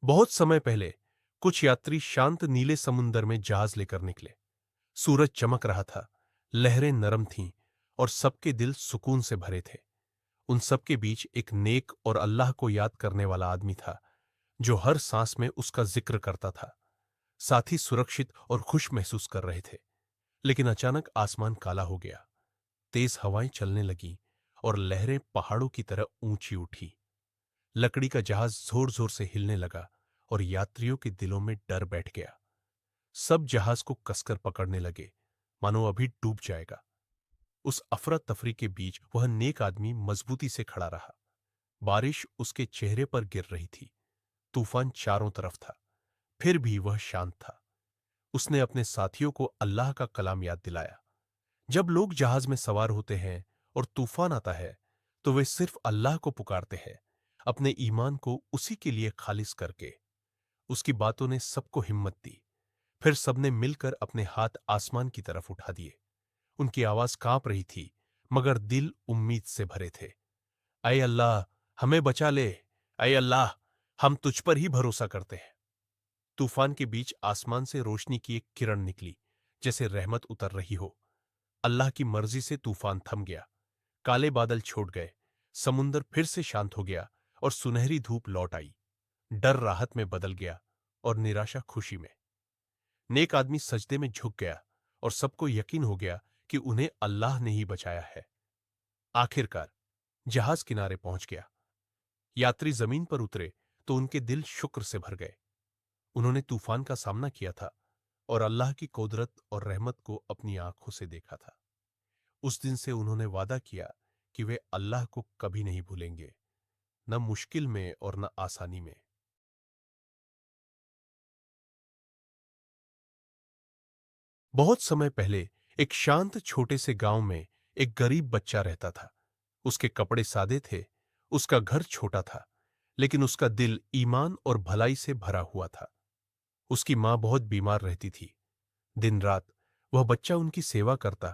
बहुत समय पहले कुछ यात्री शांत नीले समुंदर में जहाज लेकर निकले। सूरज चमक रहा था, लहरें नरम थीं और सबके दिल सुकून से भरे थे। उन सबके बीच एक नेक और अल्लाह को याद करने वाला आदमी था, जो हर सांस में उसका जिक्र करता था। साथी सुरक्षित और खुश महसूस कर रहे थे। लेकिन अचानक आसमान काला हो गया, तेज हवाएं चलने लगीं और लहरें पहाड़ों की तरह ऊंची उठी। लकड़ी का जहाज जोर जोर से हिलने लगा और यात्रियों के दिलों में डर बैठ गया। सब जहाज को कसकर पकड़ने लगे, मानो अभी डूब जाएगा। उस अफरा तफरी के बीच वह नेक आदमी मजबूती से खड़ा रहा। बारिश उसके चेहरे पर गिर रही थी, तूफान चारों तरफ था, फिर भी वह शांत था। उसने अपने साथियों को अल्लाह का कलाम याद दिलाया। जब लोग जहाज में सवार होते हैं और तूफान आता है, तो वे सिर्फ अल्लाह को पुकारते हैं, अपने ईमान को उसी के लिए खालिस करके। उसकी बातों ने सबको हिम्मत दी। फिर सबने मिलकर अपने हाथ आसमान की तरफ उठा दिए। उनकी आवाज कांप रही थी, मगर दिल उम्मीद से भरे थे। अय अल्लाह, हमें बचा ले। अय अल्लाह, हम तुझ पर ही भरोसा करते हैं। तूफान के बीच आसमान से रोशनी की एक किरण निकली, जैसे रहमत उतर रही हो। अल्लाह की मर्जी से तूफान थम गया। काले बादल छोड़ गए, समुंदर फिर से शांत हो गया और सुनहरी धूप लौट आई। डर राहत में बदल गया और निराशा खुशी में। नेक आदमी सजदे में झुक गया और सबको यकीन हो गया कि उन्हें अल्लाह ने ही बचाया है। आखिरकार जहाज किनारे पहुंच गया। यात्री जमीन पर उतरे तो उनके दिल शुक्र से भर गए। उन्होंने तूफान का सामना किया था और अल्लाह की कुदरत और रहमत को अपनी आंखों से देखा था। उस दिन से उन्होंने वादा किया कि वे अल्लाह को कभी नहीं भूलेंगे, न मुश्किल में और न आसानी में। बहुत समय पहले एक शांत छोटे से गांव में एक गरीब बच्चा रहता था। उसके कपड़े सादे थे, उसका घर छोटा था, लेकिन उसका दिल ईमान और भलाई से भरा हुआ था। उसकी मां बहुत बीमार रहती थी। दिन रात वह बच्चा उनकी सेवा करता,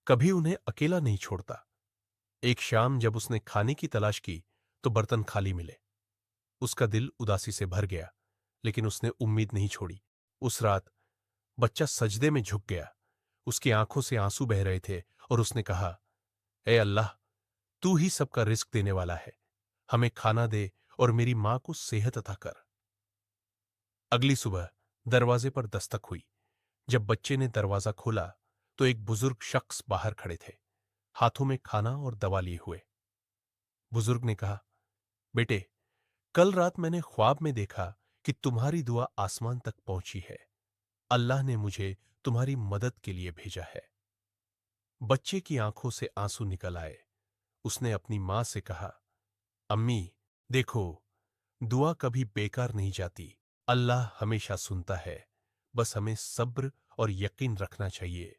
कभी उन्हें अकेला नहीं छोड़ता। एक शाम जब उसने खाने की तलाश की, तो बर्तन खाली मिले। उसका दिल उदासी से भर गया, लेकिन उसने उम्मीद नहीं छोड़ी। उस रात बच्चा सजदे में झुक गया। उसकी आंखों से आंसू बह रहे थे और उसने कहा, ए अल्लाह, तू ही सबका रिस्क देने वाला है। हमें खाना दे और मेरी मां को सेहत अता कर। अगली सुबह दरवाजे पर दस्तक हुई। जब बच्चे ने दरवाजा खोला, तो एक बुजुर्ग शख्स बाहर खड़े थे, हाथों में खाना और दवा लिए हुए। बुजुर्ग ने कहा, बेटे, कल रात मैंने ख्वाब में देखा कि तुम्हारी दुआ आसमान तक पहुंची है। अल्लाह ने मुझे तुम्हारी मदद के लिए भेजा है। बच्चे की आंखों से आंसू निकल आए। उसने अपनी मां से कहा, अम्मी, देखो, दुआ कभी बेकार नहीं जाती। अल्लाह हमेशा सुनता है। बस हमें सब्र और यकीन रखना चाहिए।